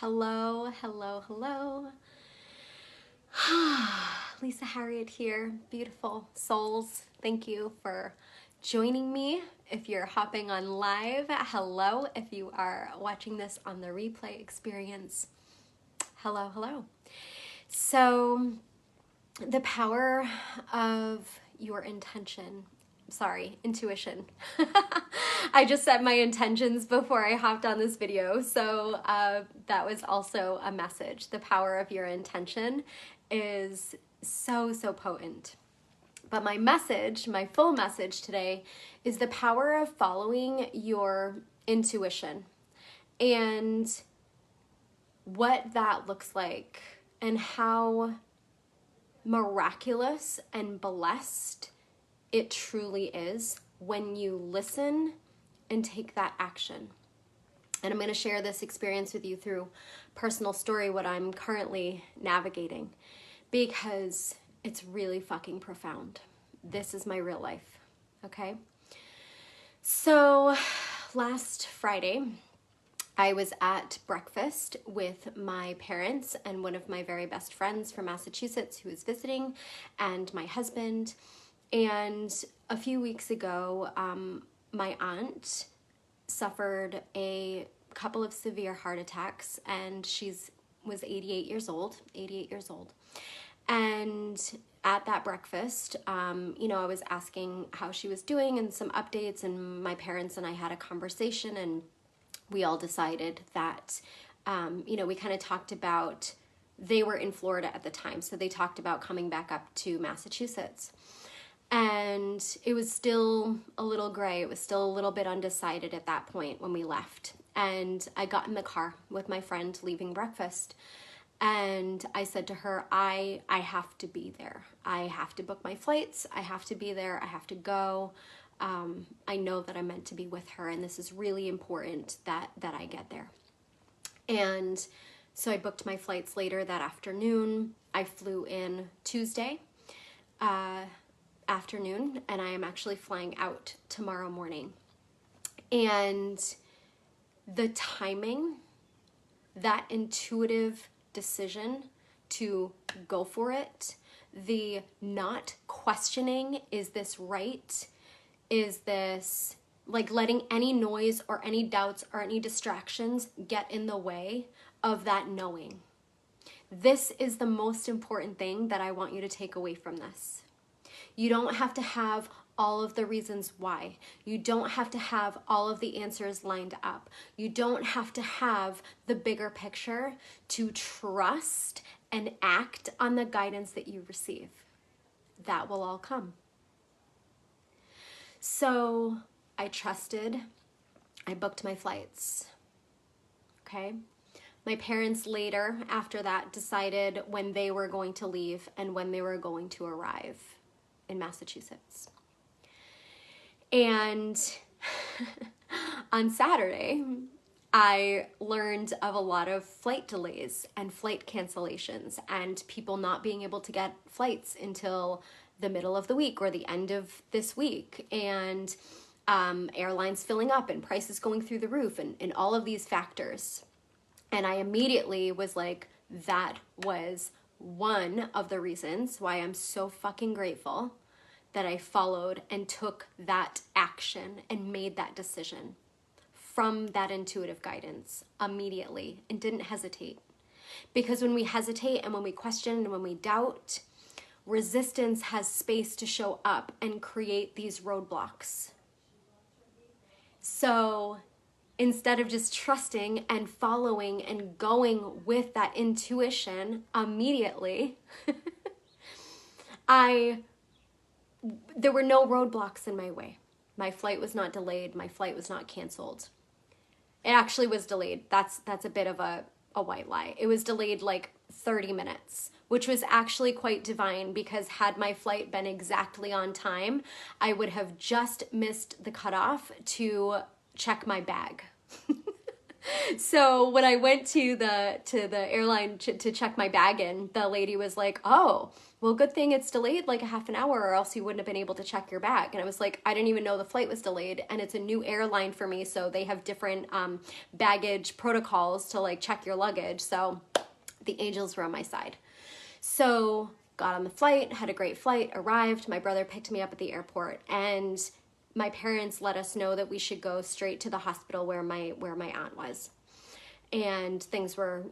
Hello, hello, hello. Lisa Harriet here, beautiful souls. Thank you for joining me. If you're hopping on live, hello. If you are watching this on the replay experience, hello, hello. So, the power of your intuition. I just set my intentions before I hopped on this video, so that was also a message. The power of your intention is so potent. But my message, my full message today, is the power of following your intuition and what that looks like and how miraculous and blessed it truly is when you listen and take that action. And I'm going to share this experience with you through personal story, what I'm currently navigating, because it's really fucking profound. This is my real life, okay? So last Friday, I was at breakfast with my parents and one of my very best friends from Massachusetts who was visiting, and my husband. And a few weeks ago, my aunt suffered a couple of severe heart attacks, and was 88 years old. And at that breakfast, I was asking how she was doing and some updates, and my parents and I had a conversation, and we all decided that, we kind of talked about, they were in Florida at the time, so they talked about coming back up to Massachusetts. And it was still a little gray. It was still a little bit undecided at that point when we left. And I got in the car with my friend leaving breakfast. And I said to her, I have to be there. I have to book my flights. I have to be there. I have to go. I know that I'm meant to be with her. And this is really important that I get there. And so I booked my flights later that afternoon. I flew in Tuesday afternoon, and I am actually flying out tomorrow morning. And the timing, that intuitive decision to go for it, the not questioning, is this right? Is this, like, letting any noise or any doubts or any distractions get in the way of that knowing. This is the most important thing that I want you to take away from this. You don't have to have all of the reasons why. You don't have to have all of the answers lined up. You don't have to have the bigger picture to trust and act on the guidance that you receive. That will all come. So I trusted. I booked my flights. Okay? My parents later, after that, decided when they were going to leave and when they were going to arrive in Massachusetts. And on Saturday, I learned of a lot of flight delays and flight cancellations and people not being able to get flights until the middle of the week or the end of this week, and airlines filling up and prices going through the roof, and all of these factors. And I immediately was like, that was one of the reasons why I'm so fucking grateful that I followed and took that action and made that decision from that intuitive guidance immediately and didn't hesitate. Because when we hesitate and when we question and when we doubt, resistance has space to show up and create these roadblocks. So instead of just trusting and following and going with that intuition immediately, there were no roadblocks in my way. My flight was not delayed. My flight was not canceled. It actually was delayed. That's a bit of a white lie. It was delayed like 30 minutes, which was actually quite divine, because had my flight been exactly on time, I would have just missed the cutoff to check my bag. So when I went to the airline to check my bag in, the lady was like, "Oh, well, good thing it's delayed like a half an hour, or else you wouldn't have been able to check your bag." And I was like, "I didn't even know the flight was delayed, and it's a new airline for me, so they have different baggage protocols to like check your luggage." So the angels were on my side. So got on the flight, had a great flight, arrived. My brother picked me up at the airport, and my parents let us know that we should go straight to the hospital where my aunt was. And things were,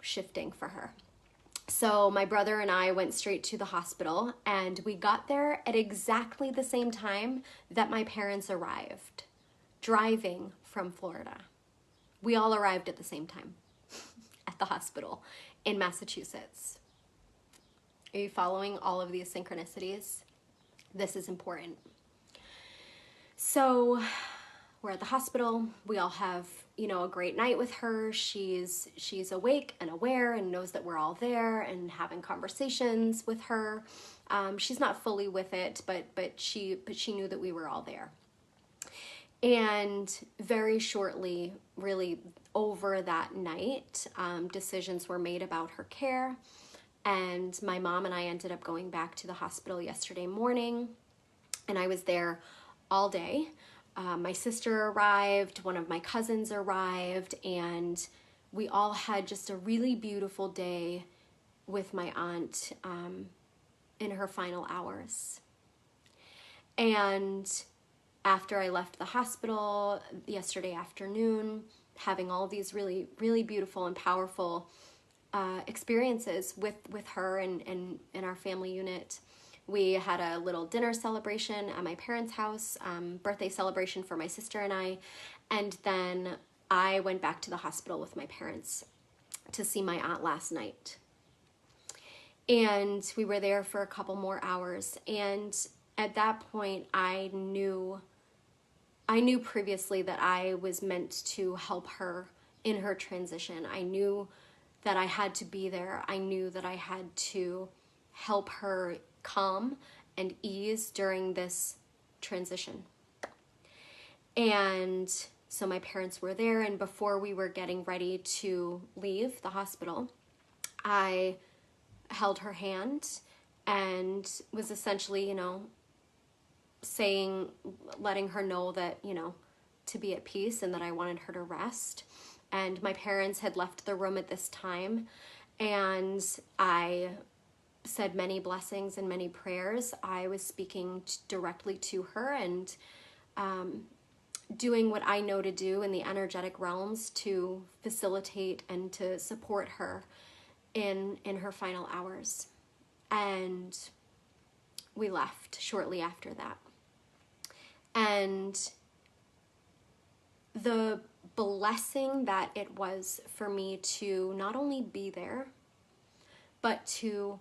shifting for her. So my brother and I went straight to the hospital, and we got there at exactly the same time that my parents arrived, driving from Florida. We all arrived at the same time at the hospital in Massachusetts. Are you following all of these synchronicities? This is important. So we're at the hospital. We all have, a great night with her. She's awake and aware and knows that we're all there and having conversations with her. She's not fully with it, but she knew that we were all there. And very shortly, really over that night, decisions were made about her care. And my mom and I ended up going back to the hospital yesterday morning, and I was there all day. My sister arrived, one of my cousins arrived, and we all had just a really beautiful day with my aunt in her final hours. And after I left the hospital yesterday afternoon, having all these really, really beautiful and powerful experiences with her and in our family unit. We had a little dinner celebration at my parents' house, birthday celebration for my sister and I, and then I went back to the hospital with my parents to see my aunt last night. And we were there for a couple more hours, and at that point I knew previously that I was meant to help her in her transition. I knew that I had to be there. I knew that I had to help her calm and ease during this transition. And so my parents were there, and before we were getting ready to leave the hospital, I held her hand and was essentially, letting her know that, to be at peace and that I wanted her to rest. And my parents had left the room at this time, and I said many blessings and many prayers. I was speaking directly to her and doing what I know to do in the energetic realms to facilitate and to support her in her final hours. And we left shortly after that. And the blessing that it was for me to not only be there, but to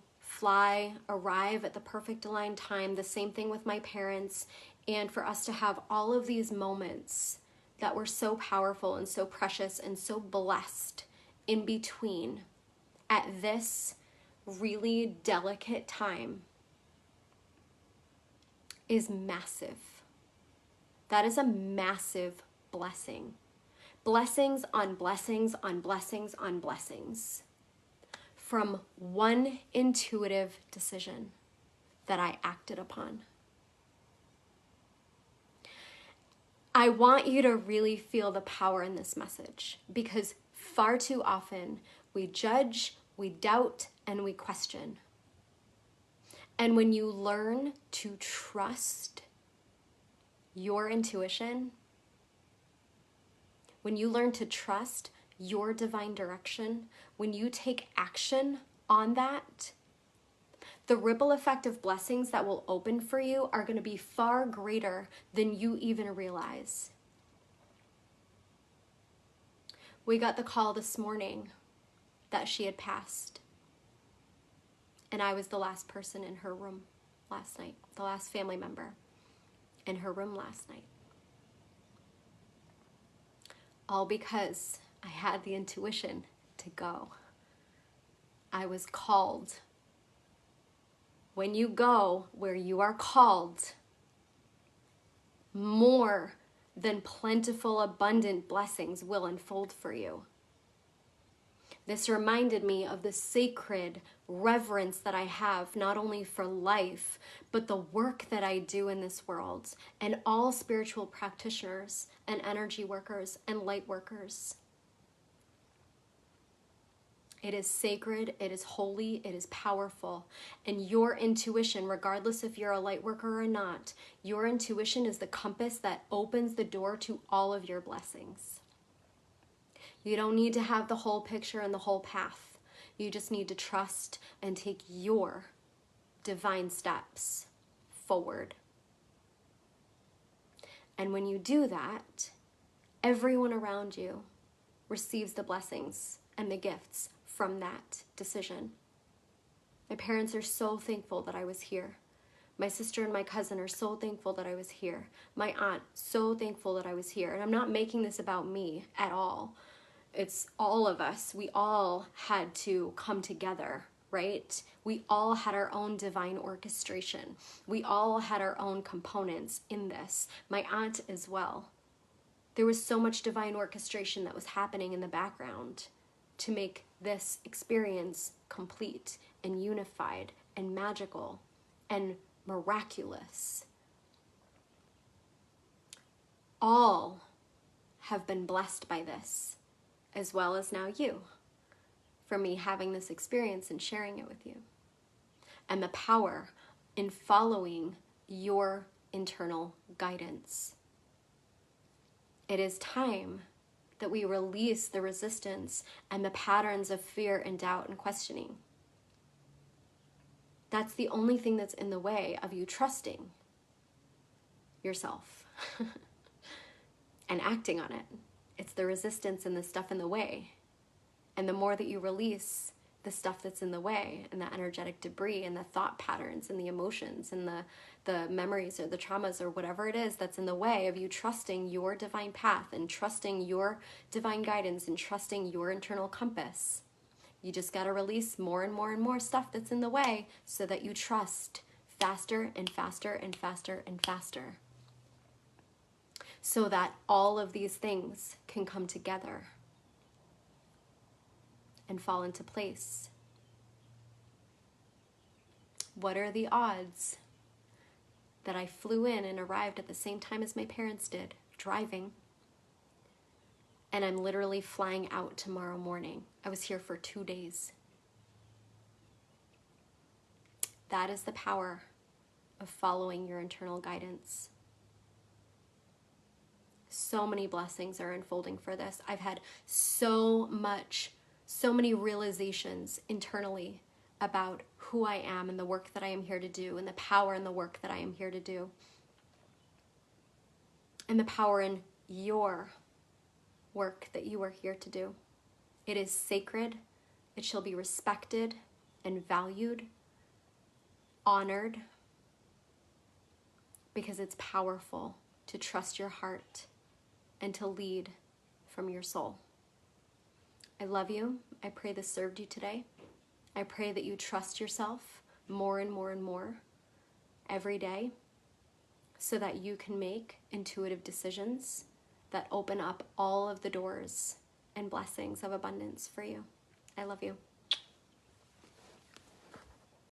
arrive at the perfect aligned time, the same thing with my parents, and for us to have all of these moments that were so powerful and so precious and so blessed in between at this really delicate time is massive. That is a massive blessing. Blessings on blessings on blessings on blessings from one intuitive decision that I acted upon. I want you to really feel the power in this message, because far too often we judge, we doubt, and we question. And when you learn to trust your intuition, when you learn to trust your divine direction, when you take action on that, the ripple effect of blessings that will open for you are going to be far greater than you even realize. We got the call this morning that she had passed, and I was the last person in her room last night, the last family member in her room last night. All because I had the intuition to go. I was called. When you go where you are called, more then plentiful, abundant blessings will unfold for you. This reminded me of the sacred reverence that I have, not only for life, but the work that I do in this world, and all spiritual practitioners and energy workers and light workers. It is sacred, it is holy, it is powerful. And your intuition, regardless if you're a light worker or not, your intuition is the compass that opens the door to all of your blessings. You don't need to have the whole picture and the whole path. You just need to trust and take your divine steps forward. And when you do that, everyone around you receives the blessings and the gifts from that decision. My parents are so thankful that I was here. My sister and my cousin are so thankful that I was here. My aunt, so thankful that I was here. And I'm not making this about me at all. It's all of us. We all had to come together, right? We all had our own divine orchestration. We all had our own components in this. My aunt as well. There was so much divine orchestration that was happening in the background to make this experience complete and unified and magical and miraculous. All have been blessed by this, as well as now you, for me having this experience and sharing it with you. And the power in following your internal guidance. It is time that we release the resistance and the patterns of fear and doubt and questioning. That's the only thing that's in the way of you trusting yourself and acting on it. It's the resistance and the stuff in the way. And the more that you release the stuff that's in the way, and the energetic debris and the thought patterns and the emotions and the memories or the traumas or whatever it is that's in the way of you trusting your divine path and trusting your divine guidance and trusting your internal compass. You just got to release more and more and more stuff that's in the way so that you trust faster and faster and faster and faster. So that all of these things can come together and fall into place. What are the odds that I flew in and arrived at the same time as my parents did, driving, and I'm literally flying out tomorrow morning? I was here for 2 days. That is the power of following your internal guidance. So many blessings are unfolding for this. I've had so many realizations internally about who I am and the work that I am here to do, and the power in the work that I am here to do, and the power in your work that you are here to do. It is sacred. It shall be respected and valued, honored, because it's powerful to trust your heart and to lead from your soul. I love you. I pray this served you today. I pray that you trust yourself more and more and more every day so that you can make intuitive decisions that open up all of the doors and blessings of abundance for you. I love you.